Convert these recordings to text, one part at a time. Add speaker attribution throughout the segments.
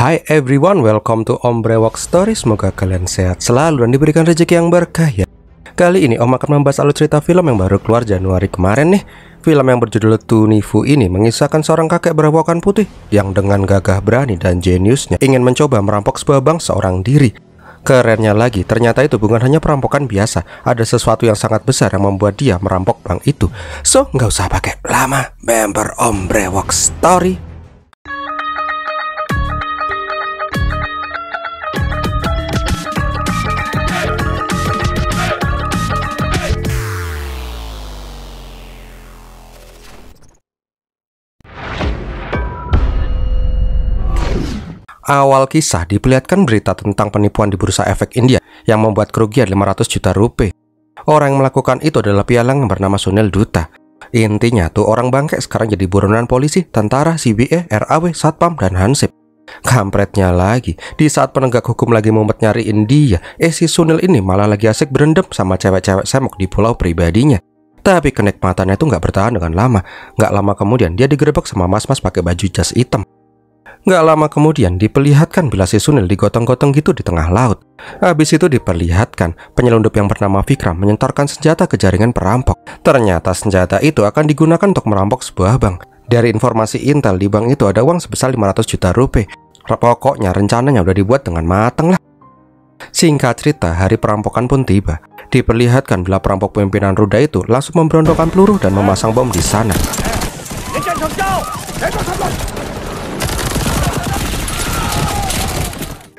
Speaker 1: Hai everyone, welcome to Om Brewok Story. Semoga kalian sehat selalu dan diberikan rezeki yang berkah ya. Kali ini Om akan membahas alur cerita film yang baru keluar Januari kemarin nih. Film yang berjudul Tunifu ini mengisahkan seorang kakek berawakkan putih yang dengan gagah berani dan jeniusnya ingin mencoba merampok sebuah bank seorang diri. Kerennya lagi, ternyata itu bukan hanya perampokan biasa. Ada sesuatu yang sangat besar yang membuat dia merampok bank itu. So, nggak usah pakai lama, member Om Brewok Story. Awal kisah diperlihatkan berita tentang penipuan di bursa efek India yang membuat kerugian 500 juta rupiah. Orang yang melakukan itu adalah pialang yang bernama Sunil Dutta. Intinya tuh orang bangke sekarang jadi buronan polisi, tentara, CBA, RAW, Satpam, dan Hansip. Kampretnya lagi, di saat penegak hukum lagi mumet nyariin dia, si Sunil ini malah lagi asik berendam sama cewek-cewek semok di pulau pribadinya. Tapi kenikmatannya itu nggak bertahan dengan lama. Nggak lama kemudian dia digerebek sama mas-mas pakai baju jas hitam. Nggak lama kemudian diperlihatkan bila si Sunil digotong-gotong gitu di tengah laut. Habis itu diperlihatkan penyelundup yang bernama Vikram menyentorkan senjata ke jaringan perampok. Ternyata senjata itu akan digunakan untuk merampok sebuah bank. Dari informasi intel di bank itu ada uang sebesar 500 juta rupiah. Pokoknya rencananya udah dibuat dengan matang lah. Singkat cerita, hari perampokan pun tiba. Diperlihatkan bila perampok pimpinan Ruda itu langsung memberondokkan peluru dan memasang bom di sana.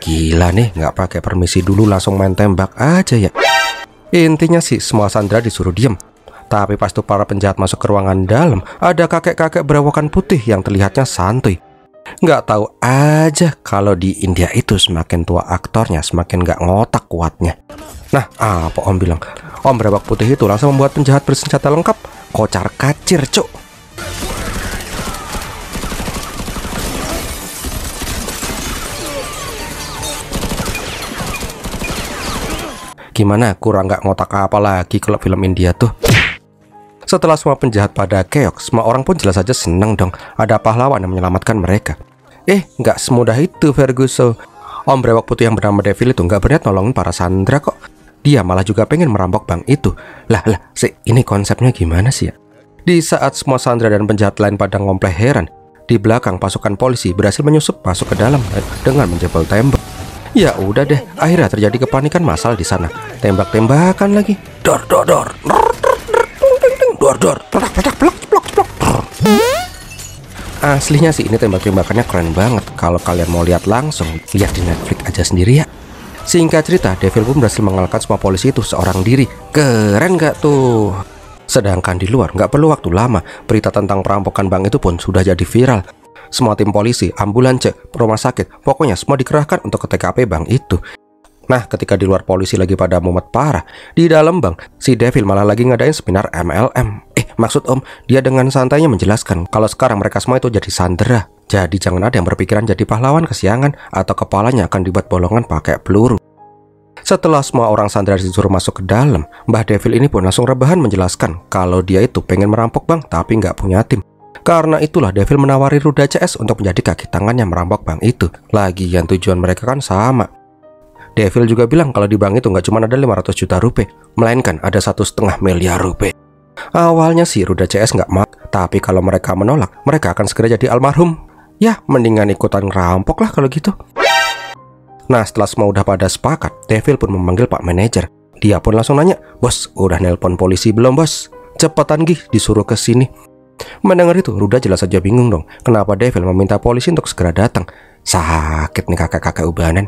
Speaker 1: Gila nih, nggak pakai permisi dulu langsung main tembak aja ya. Intinya sih semua sandera disuruh diem. Tapi pas tuh para penjahat masuk ke ruangan dalam, ada kakek-kakek berawakan putih yang terlihatnya santuy. Nggak tahu aja kalau di India itu semakin tua aktornya semakin nggak ngotak kuatnya. Nah, apa Om bilang? Om berawak putih itu langsung membuat penjahat bersenjata lengkap kocar kacir cuk. Gimana, kurang nggak ngotak apa lagi kalau film India tuh. Setelah semua penjahat pada keok, semua orang pun jelas saja seneng dong. Ada pahlawan yang menyelamatkan mereka. Nggak semudah itu Ferguson. Om brewok putih yang bernama Devil itu nggak berniat nolongin para sandera kok. Dia malah juga pengen merampok bank itu. Ini konsepnya gimana sih ya? Di saat semua sandera dan penjahat lain pada ngompleh heran, di belakang pasukan polisi berhasil menyusup masuk ke dalam dengan menjebol tembok. Ya udah deh, akhirnya terjadi kepanikan massal di sana. Tembak-tembakan lagi. Dor. Aslinya sih ini tembak-tembakannya keren banget. Kalau kalian mau lihat langsung, lihat di Netflix aja sendiri ya. Singkat cerita, Devil pun berhasil mengalahkan semua polisi itu seorang diri. Keren gak tuh? Sedangkan di luar gak perlu waktu lama, berita tentang perampokan bank itu pun sudah jadi viral. Semua tim polisi, ambulans, rumah sakit, pokoknya semua dikerahkan untuk ke TKP bank itu. Nah, ketika di luar polisi lagi pada mumet parah, di dalam bank, si Devil malah lagi ngadain seminar MLM. Maksud Om, dia dengan santainya menjelaskan kalau sekarang mereka semua itu jadi sandera. Jadi jangan ada yang berpikiran jadi pahlawan kesiangan atau kepalanya akan dibuat bolongan pakai peluru. Setelah semua orang sandera disuruh masuk ke dalam, Mbah Devil ini pun langsung rebahan menjelaskan kalau dia itu pengen merampok bank tapi nggak punya tim. Karena itulah Devil menawari Ruda CS untuk menjadi kaki tangannya merampok bank itu. Lagian tujuan mereka kan sama. Devil juga bilang kalau di bank itu nggak cuma ada 500 juta rupiah, melainkan ada 1,5 miliar rupiah. Awalnya sih Ruda CS nggak mau, tapi kalau mereka menolak, mereka akan segera jadi almarhum. Ya, mendingan ikutan ngerampok lah kalau gitu. Nah, setelah semua udah pada sepakat, Devil pun memanggil Pak Manajer. Dia pun langsung nanya, "Bos, udah nelpon polisi belum, Bos? Cepetan Gih, disuruh ke sini." Mendengar itu, Ruda jelas saja bingung dong. Kenapa Devil meminta polisi untuk segera datang? Sakit nih kakak-kakak ubanan.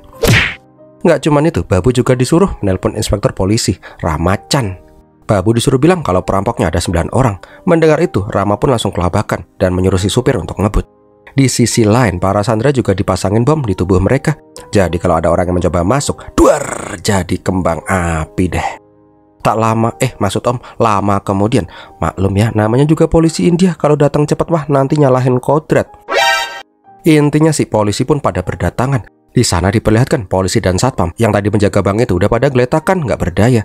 Speaker 1: Nggak cuman itu, Babu juga disuruh menelpon inspektur polisi, Ramachan. Babu disuruh bilang kalau perampoknya ada 9 orang. Mendengar itu, Rama pun langsung kelabakan dan menyuruh si supir untuk ngebut. Di sisi lain, para sandera juga dipasangin bom di tubuh mereka. Jadi kalau ada orang yang mencoba masuk, duar, jadi kembang api deh. Tak lama, maksud Om, lama kemudian, maklum ya, namanya juga polisi India, kalau datang cepat wah nanti nyalahin kodrat. Intinya sih polisi pun pada berdatangan. Di sana diperlihatkan polisi dan satpam yang tadi menjaga bank itu udah pada geletakan, nggak berdaya.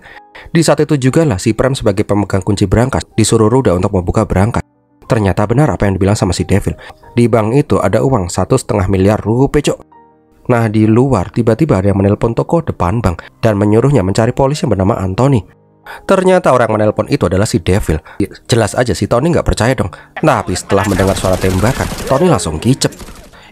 Speaker 1: Di saat itu juga lah si Prem sebagai pemegang kunci berangkas disuruh Ruda untuk membuka berangkas. Ternyata benar apa yang dibilang sama si Devil. Di bank itu ada uang 1,5 miliar rupiah, cok. Nah, di luar tiba-tiba ada yang menelpon toko depan bank dan menyuruhnya mencari polisi yang bernama Anthony. Ternyata orang menelpon itu adalah si Devil. Jelas aja si Tony nggak percaya dong. Tapi setelah mendengar suara tembakan, Tony langsung kicep.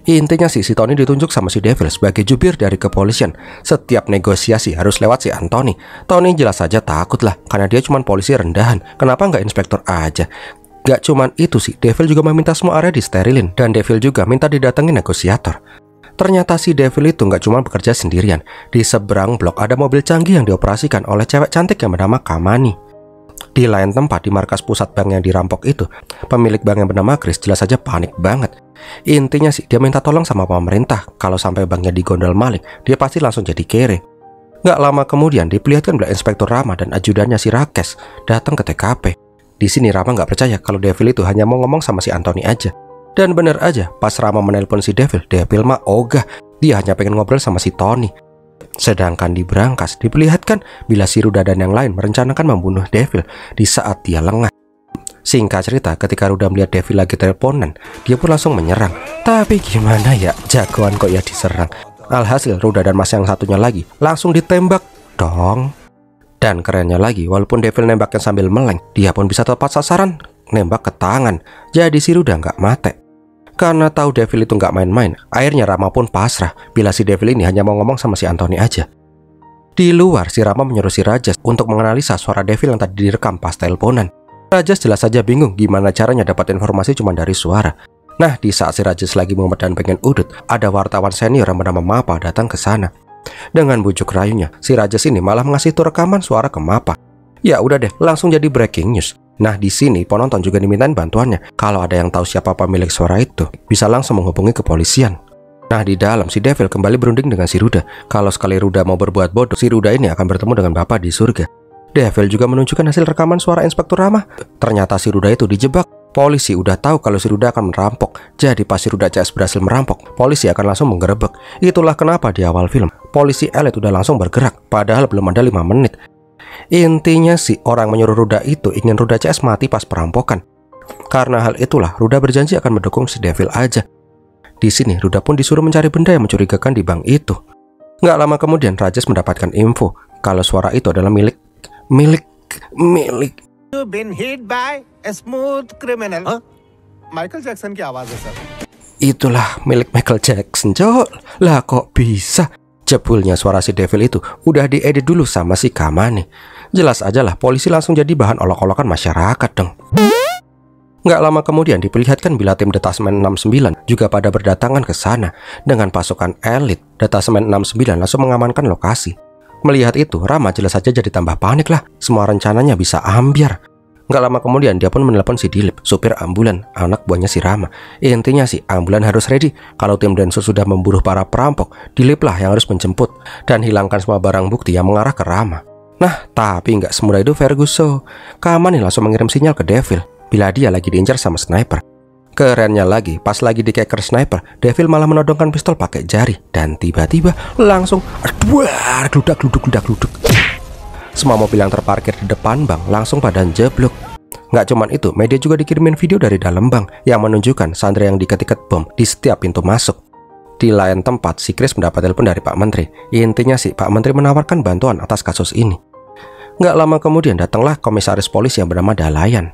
Speaker 1: Intinya si Tony ditunjuk sama si Devil sebagai jubir dari kepolisian. Setiap negosiasi harus lewat si Anthony. Tony jelas saja takut lah, karena dia cuma polisi rendahan. Kenapa nggak inspektor aja? Gak cuman itu sih, Devil juga meminta semua area disterilin. Dan Devil juga minta didatengin negosiator. Ternyata si Devil itu nggak cuma bekerja sendirian. Di seberang blok ada mobil canggih yang dioperasikan oleh cewek cantik yang bernama Kamani. Di lain tempat, di markas pusat bank yang dirampok itu, pemilik bank yang bernama Chris jelas saja panik banget. Intinya sih, dia minta tolong sama pemerintah. Kalau sampai banknya digondol maling, dia pasti langsung jadi kere. Nggak lama kemudian, diperlihatkan bila Inspektur Rama dan ajudannya si Rakes datang ke TKP. Di sini Rama nggak percaya kalau Devil itu hanya mau ngomong sama si Anthony aja. Dan bener aja, pas Rama menelpon si Devil mah ogah. Dia hanya pengen ngobrol sama si Tony. Sedangkan di berangkas diperlihatkan bila si Ruda dan yang lain merencanakan membunuh Devil di saat dia lengah. Singkat cerita, ketika Ruda melihat Devil lagi teleponan, dia pun langsung menyerang. Tapi gimana ya, jagoan kok ya diserang. Alhasil Ruda dan mas yang satunya lagi langsung ditembak dong. Dan kerennya lagi, walaupun Devil nembaknya sambil meleng, dia pun bisa tepat sasaran, nembak ke tangan. Jadi si Ruda nggak mati. Karena tahu Devil itu nggak main-main, akhirnya Rama pun pasrah bila si Devil ini hanya mau ngomong sama si Anthony aja. Di luar, si Rama menyuruh si Rajas untuk menganalisa suara Devil yang tadi direkam pas teleponan. Rajas jelas saja bingung gimana caranya dapat informasi cuma dari suara. Nah, di saat si Rajas lagi mumet dan pengen udut, ada wartawan senior yang bernama Mapa datang ke sana. Dengan bujuk rayunya, si Rajas ini malah mengasih tuh rekaman suara ke Mapa. Ya udah deh, langsung jadi breaking news. Nah, di sini penonton juga dimintain bantuannya. Kalau ada yang tahu siapa pemilik suara itu, bisa langsung menghubungi kepolisian. Nah, di dalam si Devil kembali berunding dengan si Ruda. Kalau sekali Ruda mau berbuat bodoh, si Ruda ini akan bertemu dengan Bapak di surga. Devil juga menunjukkan hasil rekaman suara Inspektur Rama. Ternyata si Ruda itu dijebak. Polisi udah tahu kalau si Ruda akan merampok. Jadi pas si Ruda CS berhasil merampok, polisi akan langsung menggerebek. Itulah kenapa di awal film, polisi elit udah langsung bergerak, padahal belum ada 5 menit. Intinya sih, orang menyuruh Ruda itu ingin Ruda CS mati pas perampokan. Karena hal itulah, Ruda berjanji akan mendukung si Devil aja. Di sini, Ruda pun disuruh mencari benda yang mencurigakan di bank itu. Nggak lama kemudian, Rajas mendapatkan info kalau suara itu adalah milik.
Speaker 2: You've been hit by a smooth criminal. Huh? Michael Jackson की आवाज है sir.
Speaker 1: Itulah milik Michael Jackson, Cok. Lah kok bisa? Jebulnya suara si Devil itu udah diedit dulu sama si Kamani. Jelas aja lah, polisi langsung jadi bahan olok-olokan masyarakat dong. Nggak lama kemudian diperlihatkan bila tim Detasemen 69 juga pada berdatangan ke sana. Dengan pasukan elit, Detasemen 69 langsung mengamankan lokasi. Melihat itu, Rama jelas saja jadi tambah panik lah. Semua rencananya bisa ambyar. Nggak lama kemudian dia pun menelpon si Dilip, supir ambulan, anak buahnya si Rama. Intinya sih, ambulan harus ready. Kalau tim Densus sudah memburu para perampok, Dilip lah yang harus menjemput dan hilangkan semua barang bukti yang mengarah ke Rama. Nah, tapi nggak semudah itu Ferguson. Kamani langsung mengirim sinyal ke Devil bila dia lagi diincar sama sniper. Kerennya lagi, pas lagi dikeker sniper, Devil malah menodongkan pistol pakai jari. Dan tiba-tiba langsung gludak. Semua mobil yang terparkir di depan bank langsung pada jeblok. Nggak cuman itu, media juga dikirimin video dari dalam bank yang menunjukkan Sandra yang diket-iket bom di setiap pintu masuk. Di lain tempat, si Chris mendapat telepon dari Pak Menteri. Intinya sih, Pak Menteri menawarkan bantuan atas kasus ini. Nggak lama kemudian datanglah komisaris polisi yang bernama Dalayan.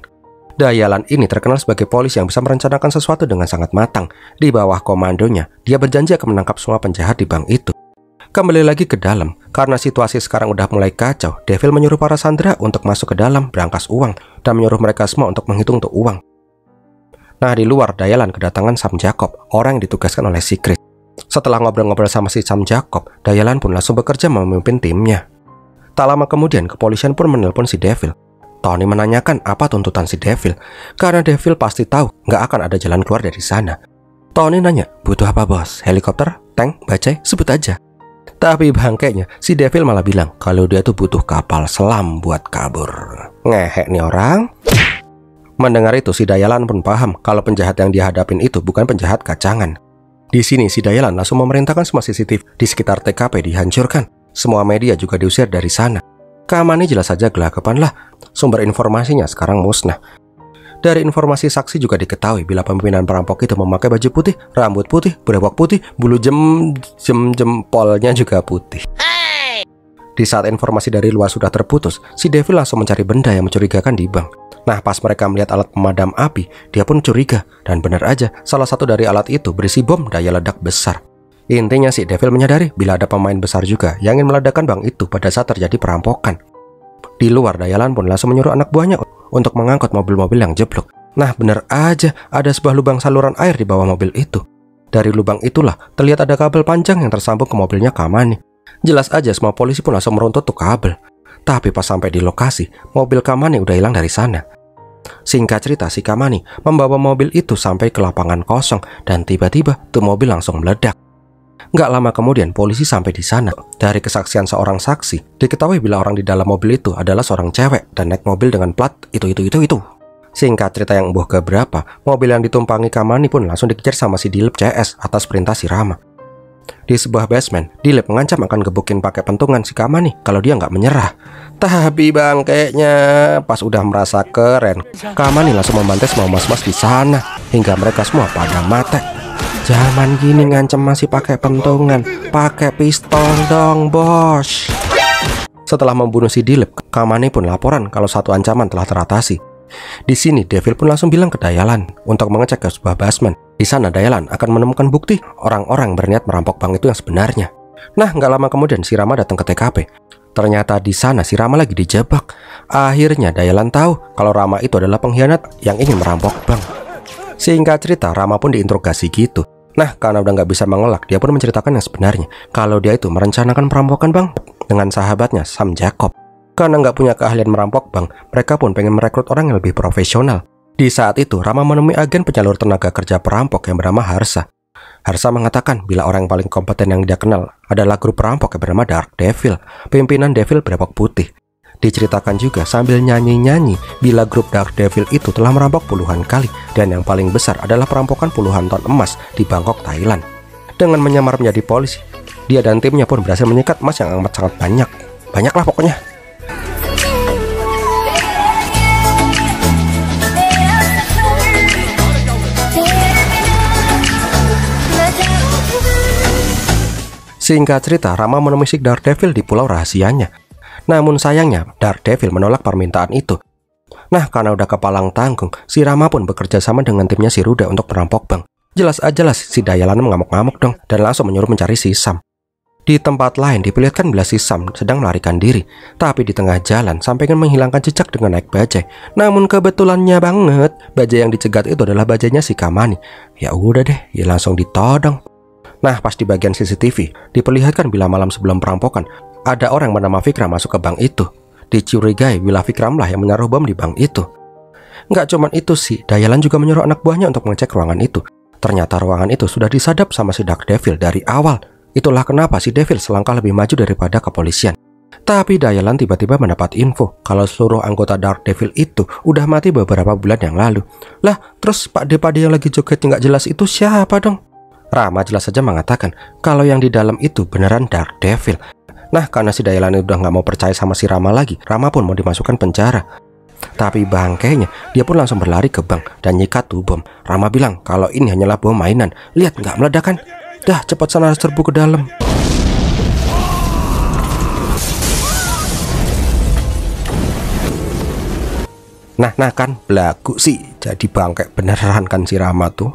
Speaker 1: Dayalan ini terkenal sebagai polisi yang bisa merencanakan sesuatu dengan sangat matang. Di bawah komandonya, dia berjanji akan menangkap semua penjahat di bank itu. Kembali lagi ke dalam, karena situasi sekarang udah mulai kacau, Devil menyuruh para sandera untuk masuk ke dalam berangkas uang dan menyuruh mereka semua untuk menghitung tuh uang. Nah, di luar, Dayalan kedatangan Sam Jacob, orang yang ditugaskan oleh si Chris. Setelah ngobrol-ngobrol sama si Sam Jacob, Dayalan pun langsung bekerja memimpin timnya. Tak lama kemudian, kepolisian pun menelpon si Devil. Tony menanyakan apa tuntutan si Devil, karena Devil pasti tahu nggak akan ada jalan keluar dari sana. Tony nanya, butuh apa bos? Helikopter? Tank? Bajai? Sebut aja. Tapi bangkainya, si Devil malah bilang kalau dia tuh butuh kapal selam buat kabur. Ngehek nih orang. Mendengar itu, si Dayalan pun paham kalau penjahat yang dihadapin itu bukan penjahat kacangan. Di sini, si Dayalan langsung memerintahkan semua CCTV di sekitar TKP dihancurkan. Semua media juga diusir dari sana. Kamani jelas saja gelagapan lah. Sumber informasinya sekarang musnah. Dari informasi saksi juga diketahui bila pimpinan perampok itu memakai baju putih, rambut putih, berewok putih, bulu jempolnya juga putih. Di saat informasi dari luar sudah terputus, si Devil langsung mencari benda yang mencurigakan di bank. Nah, pas mereka melihat alat pemadam api, dia pun curiga. Dan benar aja, salah satu dari alat itu berisi bom daya ledak besar. Intinya si Devil menyadari bila ada pemain besar juga yang ingin meledakkan bank itu pada saat terjadi perampokan. Di luar, Dayalan pun langsung menyuruh anak buahnya untuk mengangkut mobil-mobil yang jeblok. Nah, benar aja, ada sebuah lubang saluran air di bawah mobil itu. Dari lubang itulah, terlihat ada kabel panjang yang tersambung ke mobilnya Kamani. Jelas aja semua polisi pun langsung meruntut tuh kabel. Tapi pas sampai di lokasi, mobil Kamani udah hilang dari sana. Singkat cerita, si Kamani membawa mobil itu sampai ke lapangan kosong dan tiba-tiba tuh mobil langsung meledak. Nggak lama kemudian polisi sampai di sana. Dari kesaksian seorang saksi, diketahui bila orang di dalam mobil itu adalah seorang cewek dan naik mobil dengan plat itu. Singkat cerita yang embuh keberapa, mobil yang ditumpangi Kamani pun langsung dikejar sama si Dilip CS atas perintah si Rama. Di sebuah basement, Dilip mengancam akan gebukin pakai pentungan si Kamani kalau dia nggak menyerah. Tapi bangkainya pas udah merasa keren, Kamani langsung membantai semua mas-mas di sana hingga mereka semua pada mati. Zaman gini ngancem masih pakai pentungan, pakai pistol dong bos. Setelah membunuh si Dilip, Kamani pun laporan kalau satu ancaman telah teratasi. Di sini Devil pun langsung bilang ke Dayalan untuk mengecek ke sebuah basement. Di sana Dayalan akan menemukan bukti orang-orang berniat merampok bank itu yang sebenarnya. Nah, nggak lama kemudian si Rama datang ke TKP. Ternyata di sana si Rama lagi dijebak. Akhirnya Dayalan tahu kalau Rama itu adalah pengkhianat yang ingin merampok bank. Singkat cerita, Rama pun diinterogasi gitu. Nah, karena udah nggak bisa mengelak, dia pun menceritakan yang sebenarnya kalau dia itu merencanakan perampokan bank dengan sahabatnya Sam Jacob. Karena nggak punya keahlian merampok bank, mereka pun pengen merekrut orang yang lebih profesional. Di saat itu, Rama menemui agen penyalur tenaga kerja perampok yang bernama Harsa. Harsa mengatakan bila orang yang paling kompeten yang dia kenal adalah grup perampok yang bernama Dark Devil, pimpinan Devil berewok putih. Diceritakan juga sambil nyanyi-nyanyi bila grup Dark Devil itu telah merampok puluhan kali, dan yang paling besar adalah perampokan puluhan ton emas di Bangkok, Thailand. Dengan menyamar menjadi polisi, dia dan timnya pun berhasil menyikat emas yang amat sangat banyak. Banyaklah pokoknya. Singkat cerita, Rama menemui si Dark Devil di pulau rahasianya. Namun sayangnya, Dark Devil menolak permintaan itu. Nah, karena udah kepalang tanggung, si Rama pun bekerja sama dengan timnya si Ruda untuk merampok bank. Jelas si Dayalan mengamuk-ngamuk dong dan langsung menyuruh mencari si Sam. Di tempat lain diperlihatkan bila si Sam sedang melarikan diri, tapi di tengah jalan sampai ingin menghilangkan jejak dengan naik bajai. Namun kebetulannya banget, bajai yang dicegat itu adalah bajainya si Kamani. Ya udah deh, ya langsung ditodong. Nah, pas di bagian CCTV, diperlihatkan bila malam sebelum perampokan, ada orang bernama Vikram masuk ke bank itu. Dicurigai bila Vikram lah yang menaruh bom di bank itu. Nggak cuman itu sih, Dayalan juga menyuruh anak buahnya untuk mengecek ruangan itu. Ternyata ruangan itu sudah disadap sama si Dark Devil dari awal. Itulah kenapa si Devil selangkah lebih maju daripada kepolisian. Tapi Dayalan tiba-tiba mendapat info kalau seluruh anggota Dark Devil itu udah mati beberapa bulan yang lalu. Lah, terus Pak Depade yang lagi joget nggak jelas itu siapa dong? Rama jelas saja mengatakan kalau yang di dalam itu beneran Dark Devil. Nah, karena si Dayalan udah nggak mau percaya sama si Rama lagi, Rama pun mau dimasukkan penjara. Tapi bangkainya, dia pun langsung berlari ke bank dan nyikat tuh bom. Rama bilang kalau ini hanyalah bom mainan. Lihat nggak meledak kan? Dah, cepat sana serbu ke dalam. Nah kan, belagu sih. Jadi bangkai beneran kan si Rama tuh.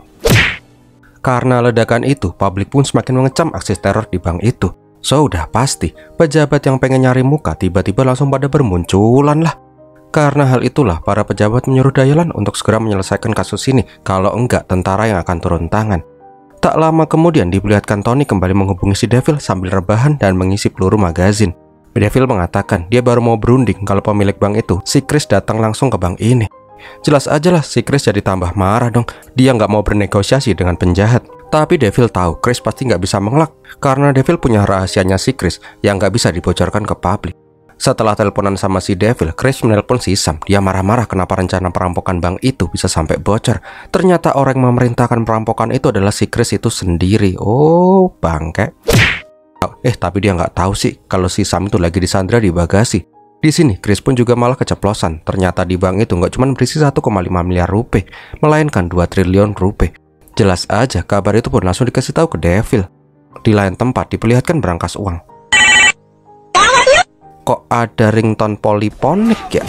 Speaker 1: Karena ledakan itu, publik pun semakin mengecam aksi teror di bank itu. So, udah pasti, pejabat yang pengen nyari muka tiba-tiba langsung pada bermunculan lah. Karena hal itulah, para pejabat menyuruh Dayalan untuk segera menyelesaikan kasus ini. Kalau enggak, tentara yang akan turun tangan. Tak lama kemudian diperlihatkan Tony kembali menghubungi si Devil sambil rebahan dan mengisi peluru magazin. Devil mengatakan dia baru mau berunding kalau pemilik bank itu, si Chris, datang langsung ke bank ini. Jelas aja lah si Chris jadi tambah marah dong. Dia nggak mau bernegosiasi dengan penjahat. Tapi Devil tahu Chris pasti nggak bisa mengelak karena Devil punya rahasianya si Chris yang nggak bisa dibocorkan ke publik. Setelah teleponan sama si Devil, Chris menelpon si Sam. Dia marah-marah kenapa rencana perampokan bank itu bisa sampai bocor. Ternyata orang yang memerintahkan perampokan itu adalah si Chris itu sendiri. Oh, bangke. Tapi dia nggak tahu sih kalau si Sam itu lagi disandra di bagasi. Di sini Chris pun juga malah keceplosan. Ternyata di bank itu nggak cuma berisi 1,5 miliar rupiah, melainkan 2 triliun rupiah. Jelas aja kabar itu pun langsung dikasih tahu ke Devil. Di lain tempat diperlihatkan berangkas uang. Kok ada ringtone poliponik ya?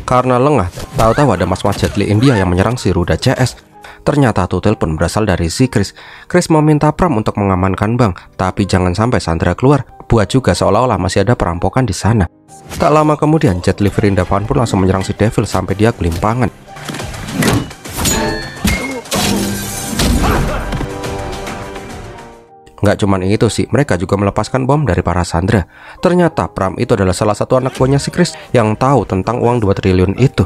Speaker 1: Karena lengah, tahu-tahu ada mas-mas Jetli India yang menyerang si Ruda CS. Ternyata tuh telepon berasal dari si Chris. Chris meminta Pram untuk mengamankan bank, tapi jangan sampai Sandra keluar. Buat juga seolah-olah masih ada perampokan di sana. Tak lama kemudian Jetli Vrindavan pun langsung menyerang si Devil sampai dia kelimpangan. Nggak cuman itu sih, mereka juga melepaskan bom dari para Sandra. Ternyata Pram itu adalah salah satu anak buahnya si Chris yang tahu tentang uang 2 triliun itu.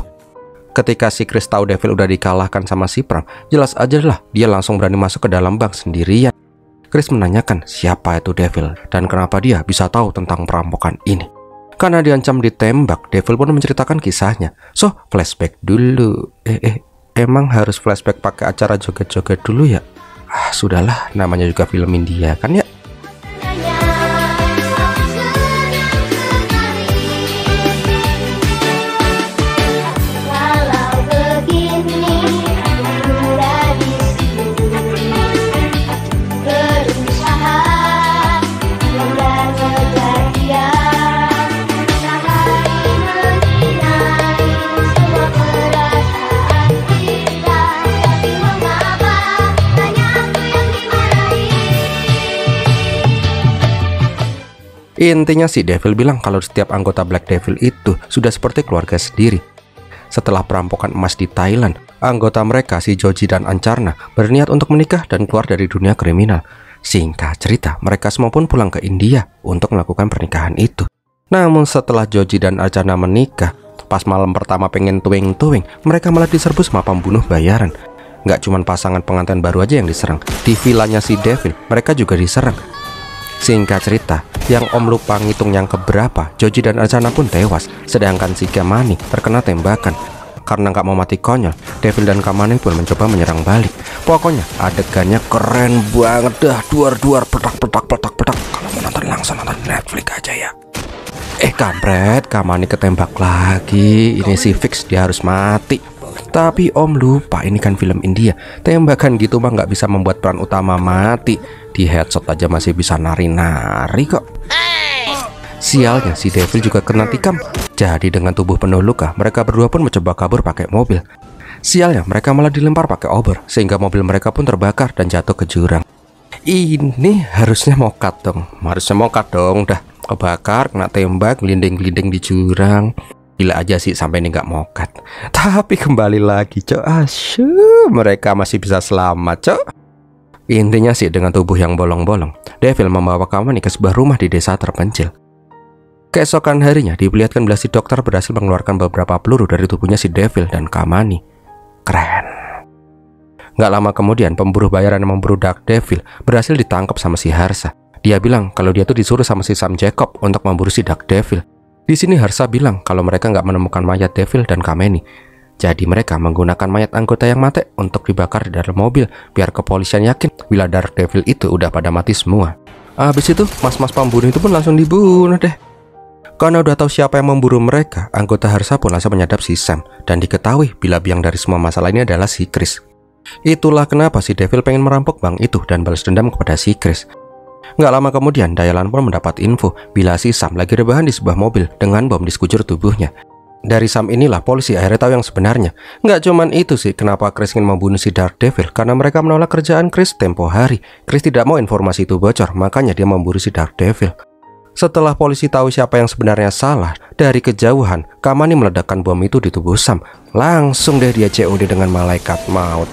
Speaker 1: Ketika si Chris tahu Devil udah dikalahkan sama si Pram, jelas aja lah dia langsung berani masuk ke dalam bank sendirian. Chris menanyakan siapa itu Devil dan kenapa dia bisa tahu tentang perampokan ini. Karena diancam ditembak, Devil pun menceritakan kisahnya. So, flashback dulu. Emang harus flashback pakai acara joget-joget dulu ya? Ah, sudahlah, namanya juga film India kan ya. Intinya si Devil bilang kalau setiap anggota Black Devil itu sudah seperti keluarga sendiri. Setelah perampokan emas di Thailand, anggota mereka si Joji dan Ancarna berniat untuk menikah dan keluar dari dunia kriminal. Singkat cerita, mereka semua pun pulang ke India untuk melakukan pernikahan itu. Namun setelah Joji dan Ancarna menikah, pas malam pertama pengen tuing-tuing, mereka malah diserbu sama pembunuh bayaran. Nggak cuma pasangan pengantin baru aja yang diserang, di vilanya si Devil mereka juga diserang. Singkat cerita, yang Om lupa ngitung yang keberapa, Joji dan Arjana pun tewas, sedangkan si Kamani terkena tembakan. Karena nggak mau mati konyol, Devil dan Kamani pun mencoba menyerang balik. Pokoknya adegannya keren banget dah, duar-duar, petak. Kalau mau nonton langsung nonton Netflix aja ya. Kampret, Kamani ketembak lagi. Ini sih fix dia harus mati. Tapi Om lupa ini kan film India. Tembakan gitu mah nggak bisa membuat peran utama mati. Di headshot aja masih bisa nari-nari kok. Sialnya si Devil juga kena tikam. Jadi dengan tubuh penuh luka, mereka berdua pun mencoba kabur pakai mobil. Sialnya mereka malah dilempar pakai obor, sehingga mobil mereka pun terbakar dan jatuh ke jurang. Ini harusnya mokat dong. Dah kebakar, kena tembak, gelinding-gelinding di jurang. Gila aja sih sampai ini nggak mokat. Tapi kembali lagi cok, asyuh, mereka masih bisa selamat cok. Intinya sih dengan tubuh yang bolong-bolong, Devil membawa Kamani ke sebuah rumah di desa terpencil. Keesokan harinya diperlihatkan bila si dokter berhasil mengeluarkan beberapa peluru dari tubuhnya si Devil dan Kamani. Keren. Nggak lama kemudian pemburu bayaran yang memburu Dark Devil berhasil ditangkap sama si Harsa. Dia bilang kalau dia tuh disuruh sama si Sam Jacob untuk memburu si Dark Devil. Di sini Harsa bilang kalau mereka nggak menemukan mayat Devil dan Kamani. Jadi mereka menggunakan mayat anggota yang mati untuk dibakar di dalam mobil biar kepolisian yakin bila Dark Devil itu udah pada mati semua. Habis itu mas-mas pembunuh itu pun langsung dibunuh deh. Karena udah tahu siapa yang memburu mereka, anggota Harsa pun langsung menyadap si Sam dan diketahui bila biang dari semua masalah ini adalah si Chris. Itulah kenapa si Devil pengen merampok bank itu dan balas dendam kepada si Chris. Nggak lama kemudian Dayalan pun mendapat info bila si Sam lagi rebahan di sebuah mobil dengan bom di sekujur tubuhnya. Dari Sam inilah polisi akhirnya tahu yang sebenarnya. Nggak cuman itu sih kenapa Chris ingin membunuh si Dark Devil, karena mereka menolak kerjaan Chris tempo hari. Chris tidak mau informasi itu bocor, makanya dia memburu si Dark Devil. Setelah polisi tahu siapa yang sebenarnya salah, dari kejauhan Kamani meledakkan bom itu di tubuh Sam. Langsung deh dia COD dengan malaikat maut.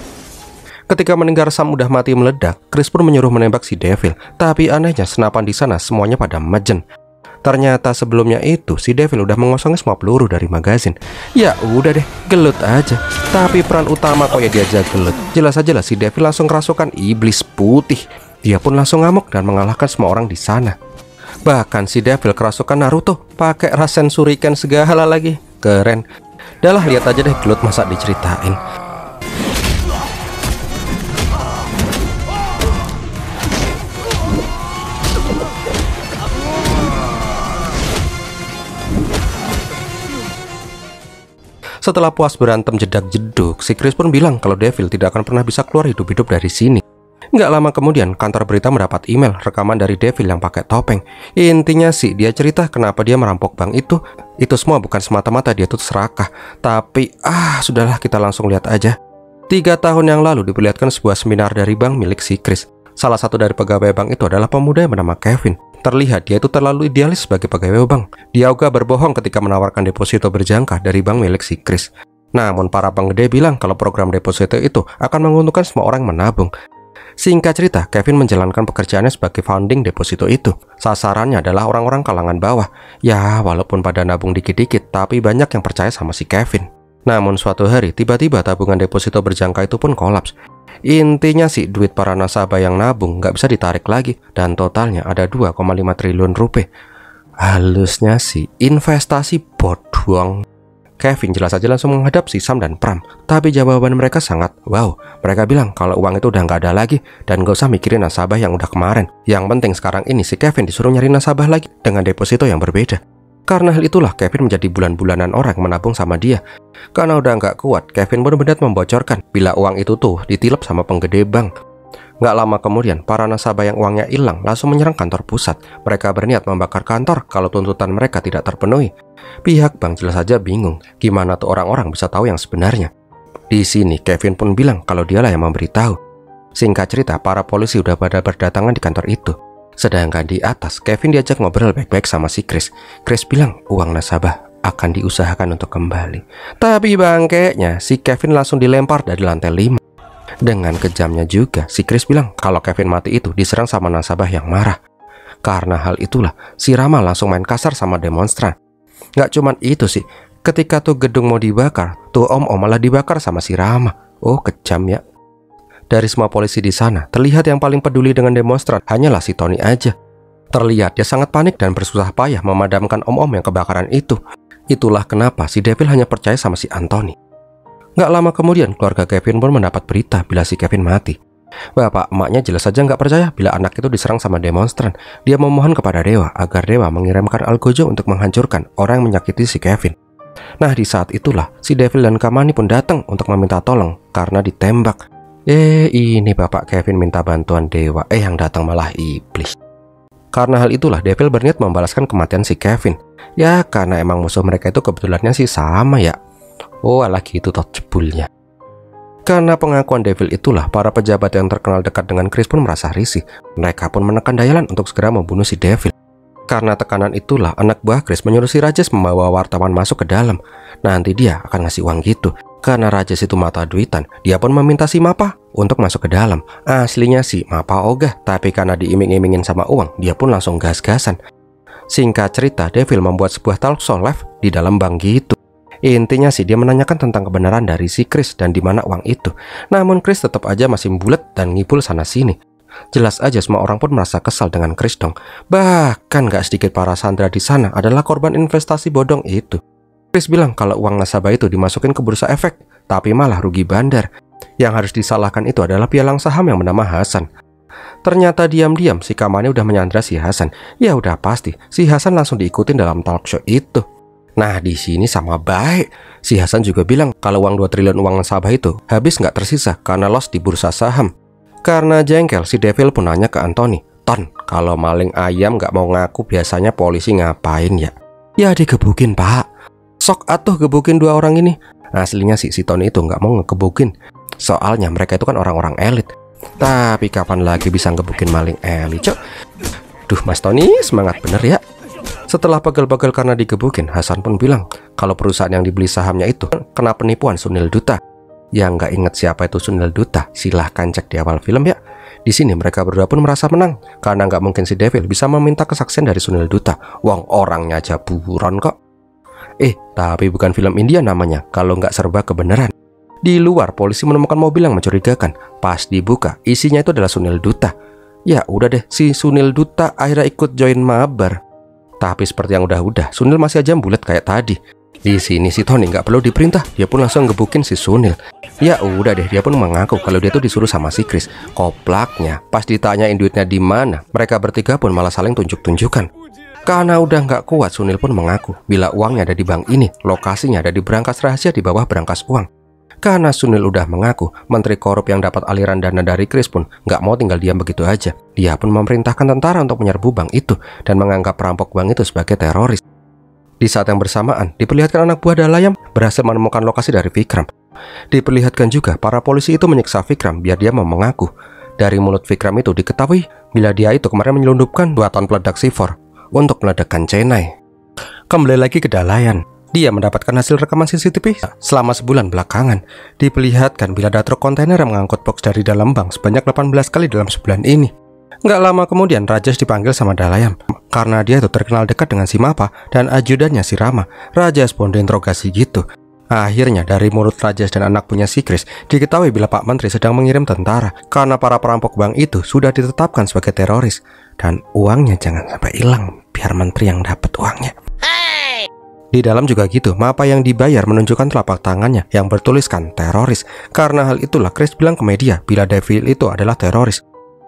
Speaker 1: Ketika mendengar Sam udah mati meledak, Chris pun menyuruh menembak si Devil. Tapi anehnya senapan di sana semuanya pada majen. Ternyata sebelumnya itu si Devil udah mengosongi semua peluru dari magazin. Ya udah deh, gelut aja. Tapi peran utama kok ya diajak gelut. Jelas aja lah si Devil langsung kerasukan iblis putih. Dia pun langsung ngamuk dan mengalahkan semua orang di sana. Bahkan si Devil kerasukan Naruto, pakai Rasen Shuriken segala lagi. Keren. Dah lah, lihat aja deh gelut masa diceritain. Setelah puas berantem jedak-jeduk, si Chris pun bilang kalau Devil tidak akan pernah bisa keluar hidup-hidup dari sini. Nggak lama kemudian, kantor berita mendapat email rekaman dari Devil yang pakai topeng. Intinya sih, dia cerita kenapa dia merampok bank itu. Itu semua bukan semata-mata dia tuh serakah. Tapi, sudahlah, kita langsung lihat aja. 3 tahun yang lalu diperlihatkan sebuah seminar dari bank milik si Chris. Salah satu dari pegawai bank itu adalah pemuda yang bernama Kevin. Terlihat dia itu terlalu idealis sebagai pegawai bank. Dia juga berbohong ketika menawarkan deposito berjangka dari bank milik si Chris. Namun para bank gede bilang kalau program deposito itu akan menguntungkan semua orang menabung. Singkat cerita, Kevin menjalankan pekerjaannya sebagai founding deposito itu. Sasarannya adalah orang-orang kalangan bawah. Ya, walaupun pada nabung dikit-dikit, tapi banyak yang percaya sama si Kevin. Namun suatu hari, tiba-tiba tabungan deposito berjangka itu pun kolaps. Intinya sih, duit para nasabah yang nabung nggak bisa ditarik lagi, dan totalnya ada 2,5 triliun rupiah. Halusnya sih, investasi bodong. Kevin jelas aja langsung menghadap si Sam dan Pram. Tapi jawaban mereka sangat wow. Mereka bilang kalau uang itu udah nggak ada lagi, dan gak usah mikirin nasabah yang udah kemarin. Yang penting sekarang ini si Kevin disuruh nyari nasabah lagi dengan deposito yang berbeda. Karena hal itulah Kevin menjadi bulan-bulanan orang menabung sama dia. Karena udah nggak kuat, Kevin benar-benar membocorkan bila uang itu tuh ditilep sama penggede bank. Nggak lama kemudian, para nasabah yang uangnya hilang langsung menyerang kantor pusat. Mereka berniat membakar kantor kalau tuntutan mereka tidak terpenuhi. Pihak bank jelas saja bingung, gimana tuh orang-orang bisa tahu yang sebenarnya. Di sini Kevin pun bilang kalau dialah yang memberitahu. Singkat cerita, para polisi udah pada berdatangan di kantor itu. Sedangkan di atas, Kevin diajak ngobrol baik-baik sama si Chris. Chris bilang uang nasabah akan diusahakan untuk kembali. Tapi bangkeknya, si Kevin langsung dilempar dari lantai 5. Dengan kejamnya juga, si Chris bilang kalau Kevin mati itu diserang sama nasabah yang marah. Karena hal itulah, si Rama langsung main kasar sama demonstran. Nggak cuman itu sih, ketika tuh gedung mau dibakar, tuh om-om malah dibakar sama si Rama. Oh, kejam ya. Dari semua polisi di sana, terlihat yang paling peduli dengan demonstran hanyalah si Tony aja. Terlihat dia sangat panik dan bersusah payah memadamkan om-om yang kebakaran itu. Itulah kenapa si Devil hanya percaya sama si Anthony. Nggak lama kemudian, keluarga Kevin pun mendapat berita bila si Kevin mati. Bapak emaknya jelas saja nggak percaya bila anak itu diserang sama demonstran. Dia memohon kepada Dewa agar Dewa mengirimkan Algojo untuk menghancurkan orang yang menyakiti si Kevin. Nah, di saat itulah si Devil dan Kamani pun datang untuk meminta tolong karena ditembak. Ini Bapak Kevin minta bantuan Dewa, yang datang malah iblis. Karena hal itulah Devil berniat membalaskan kematian si Kevin. Ya, karena emang musuh mereka itu kebetulannya sih sama ya. Oh, lagi itu toh jebulnya. Karena pengakuan Devil itulah, para pejabat yang terkenal dekat dengan Chris pun merasa risih. Mereka pun menekan Dayalan untuk segera membunuh si Devil. Karena tekanan itulah, anak buah Chris menyuruh si Rajes membawa wartawan masuk ke dalam. Nanti dia akan ngasih uang gitu. Karena Rajes itu mata duitan, dia pun meminta si Mapa untuk masuk ke dalam. Aslinya si Mapa ogah, tapi karena diiming-imingin sama uang, dia pun langsung gas-gasan. Singkat cerita, Devil membuat sebuah talk show live di dalam bank gitu. Intinya sih dia menanyakan tentang kebenaran dari si Chris dan di mana uang itu. Namun Chris tetap aja masih bulet dan ngibul sana sini. Jelas aja semua orang pun merasa kesal dengan Chris dong. Bahkan gak sedikit para sandera di sana adalah korban investasi bodong itu. Chris bilang kalau uang nasabah itu dimasukin ke bursa efek, tapi malah rugi bandar. Yang harus disalahkan itu adalah pialang saham yang bernama Hasan. Ternyata diam-diam si Kamani udah menyandra si Hasan. Ya udah pasti, si Hasan langsung diikutin dalam talk show itu. Nah, di sini sama baik. Si Hasan juga bilang kalau uang 2 triliun uang nasabah itu habis nggak tersisa karena loss di bursa saham. Karena jengkel, si Devil pun nanya ke Anthony, "Ton, kalau maling ayam nggak mau ngaku biasanya polisi ngapain ya?" "Ya digebukin, Pak." "Sok atuh gebukin 2 orang ini." Aslinya si Tony itu nggak mau ngegebukin. Soalnya mereka itu kan orang-orang elit. Tapi kapan lagi bisa ngegebukin maling elit, cok? Duh, Mas Tony semangat bener ya. Setelah pegel-pegel karena digebukin, Hasan pun bilang kalau perusahaan yang dibeli sahamnya itu kena penipuan Sunil Duta. Yang nggak inget siapa itu Sunil Duta, silahkan cek di awal film ya. Di sini mereka berdua pun merasa menang karena nggak mungkin si Devil bisa meminta kesaksian dari Sunil Duta. Wong orangnya aja buron kok. Tapi bukan film India namanya kalau nggak serba kebenaran. Di luar polisi menemukan mobil yang mencurigakan. Pas dibuka, isinya itu adalah Sunil Duta. Ya udah deh, si Sunil Duta akhirnya ikut join mabar. Tapi seperti yang udah-udah, Sunil masih aja bulet kayak tadi. Di sini si Tony nggak perlu diperintah, dia pun langsung gebukin si Sunil. Ya udah deh, dia pun mengaku kalau dia tuh disuruh sama si Chris. Koplaknya, pas ditanyain duitnya di mana, mereka bertiga pun malah saling tunjuk-tunjukkan. Karena udah nggak kuat, Sunil pun mengaku bila uangnya ada di bank ini, lokasinya ada di berangkas rahasia di bawah berangkas uang. Karena Sunil udah mengaku menteri korup yang dapat aliran dana dari Chris pun nggak mau tinggal diam begitu aja. Dia pun memerintahkan tentara untuk menyerbu bank itu dan menganggap perampok bank itu sebagai teroris. Di saat yang bersamaan, diperlihatkan anak buah Dalayam berhasil menemukan lokasi dari Vikram. Diperlihatkan juga para polisi itu menyiksa Vikram biar dia mau mengaku. Dari mulut Vikram itu diketahui bila dia itu kemarin menyelundupkan 2 ton peledak C4 untuk meledakkan Chennai. Kembali lagi ke Dalayan. Dia mendapatkan hasil rekaman CCTV selama sebulan belakangan. Diperlihatkan bila ada truk kontainer yang mengangkut box dari dalam bank sebanyak 18 kali dalam sebulan ini. Nggak lama kemudian Rajesh dipanggil sama Dalayam. Karena dia itu terkenal dekat dengan si Mapa dan ajudannya si Rama. Rajesh pun diinterogasi gitu. Akhirnya dari mulut Rajesh dan anak punya si Chris diketahui bila Pak Menteri sedang mengirim tentara karena para perampok bank itu sudah ditetapkan sebagai teroris. Dan uangnya jangan sampai hilang biar Menteri yang dapat uangnya. Di dalam juga gitu, Mapa yang dibayar menunjukkan telapak tangannya yang bertuliskan teroris. Karena hal itulah Chris bilang ke media bila Devil itu adalah teroris.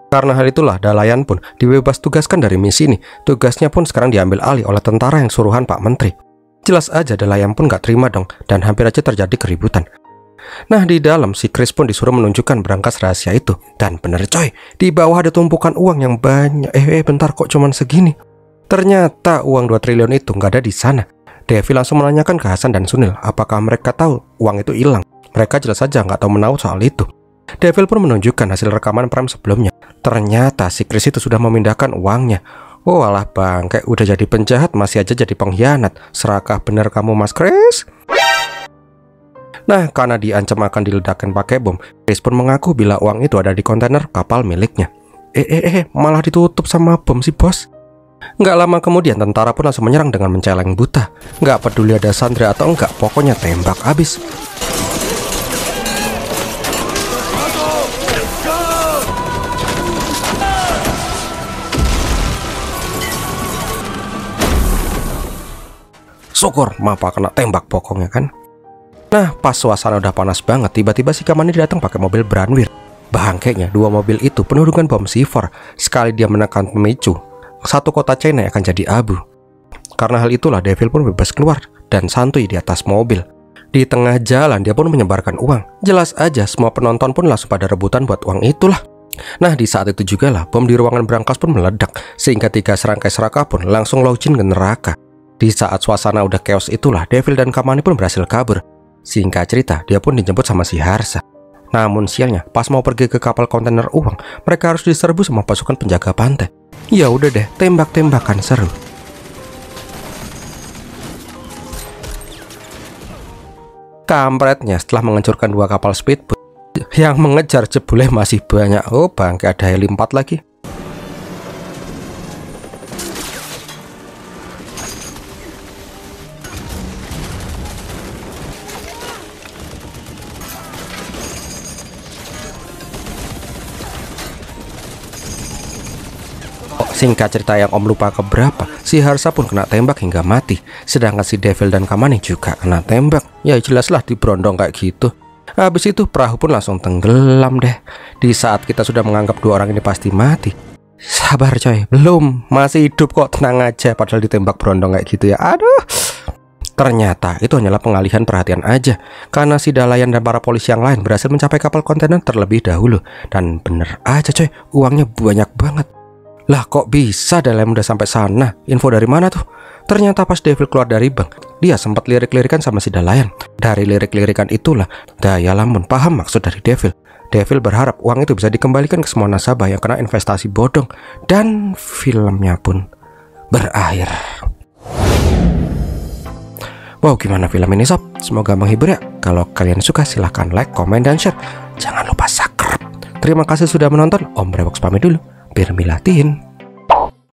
Speaker 1: Karena hal itulah Dalayan pun dibebas tugaskan dari misi ini. Tugasnya pun sekarang diambil alih oleh tentara yang suruhan Pak Menteri. Jelas aja Dalayan pun gak terima dong, dan hampir aja terjadi keributan. Nah di dalam si Chris pun disuruh menunjukkan berangkas rahasia itu. Dan bener coy, di bawah ada tumpukan uang yang banyak. Bentar kok cuman segini. Ternyata uang 2 triliun itu gak ada di sana. Devi langsung menanyakan ke Hasan dan Sunil apakah mereka tahu uang itu hilang. Mereka jelas saja nggak tahu menahu soal itu. Devil pun menunjukkan hasil rekaman Prime sebelumnya. Ternyata si Chris itu sudah memindahkan uangnya. Oh alah bangke, udah jadi penjahat masih aja jadi pengkhianat. Serakah bener kamu Mas Chris. Nah karena diancam akan diledakkan pakai bom, Chris pun mengaku bila uang itu ada di kontainer kapal miliknya. Malah ditutup sama bom sih bos. Nggak lama kemudian tentara pun langsung menyerang dengan menceleng buta. Nggak peduli ada sandera atau enggak, pokoknya tembak habis. Syukur Mapa kena tembak pokoknya kan. Nah pas suasana udah panas banget, tiba-tiba si Kamani datang pakai mobil Branwir. Bangkainya 2 mobil itu penuh dengan bom C4. Sekali dia menekan pemicu, 1 kota Chennai akan jadi abu. Karena hal itulah Devil pun bebas keluar dan santuy di atas mobil. Di tengah jalan dia pun menyebarkan uang. Jelas aja semua penonton pun langsung pada rebutan buat uang itulah. Nah di saat itu juga lah bom di ruangan berangkas pun meledak, sehingga 3 serangkai serakah pun langsung launching ke neraka. Di saat suasana udah chaos itulah Devil dan Kamani pun berhasil kabur. Singkat cerita dia pun dijemput sama si Harsa. Namun sialnya pas mau pergi ke kapal kontainer uang, mereka harus diserbu sama pasukan penjaga pantai. Ya udah deh, tembak-tembakan seru. Kampretnya setelah menghancurkan 2 kapal speedboat, yang mengejar jebule masih banyak. Oh bangke, ada heli 4 lagi. Singkat cerita yang Om lupa keberapa, si Harsa pun kena tembak hingga mati. Sedangkan si Devil dan Kamani juga kena tembak. Ya jelaslah diberondong kayak gitu. Habis itu perahu pun langsung tenggelam deh. Di saat kita sudah menganggap 2 orang ini pasti mati. Sabar coy, belum, masih hidup kok, tenang aja. Padahal ditembak berondong kayak gitu ya. Aduh. Ternyata itu hanyalah pengalihan perhatian aja. Karena si Dalayan dan para polisi yang lain berhasil mencapai kapal kontainer terlebih dahulu. Dan bener aja coy, uangnya banyak banget. Lah kok bisa Dalayan udah sampai sana? Info dari mana tuh? Ternyata pas Devil keluar dari bank, dia sempat lirik-lirikan sama si Dalayan. Dari lirik-lirikan itulah Dayalam pun paham maksud dari Devil. Devil berharap uang itu bisa dikembalikan ke semua nasabah yang kena investasi bodong. Dan filmnya pun berakhir. Wow, gimana film ini sob? Semoga menghibur ya. Kalau kalian suka silahkan like, komen, dan share. Jangan lupa subscribe. Terima kasih sudah menonton. Om Rewoks pamit dulu. Biar milatin.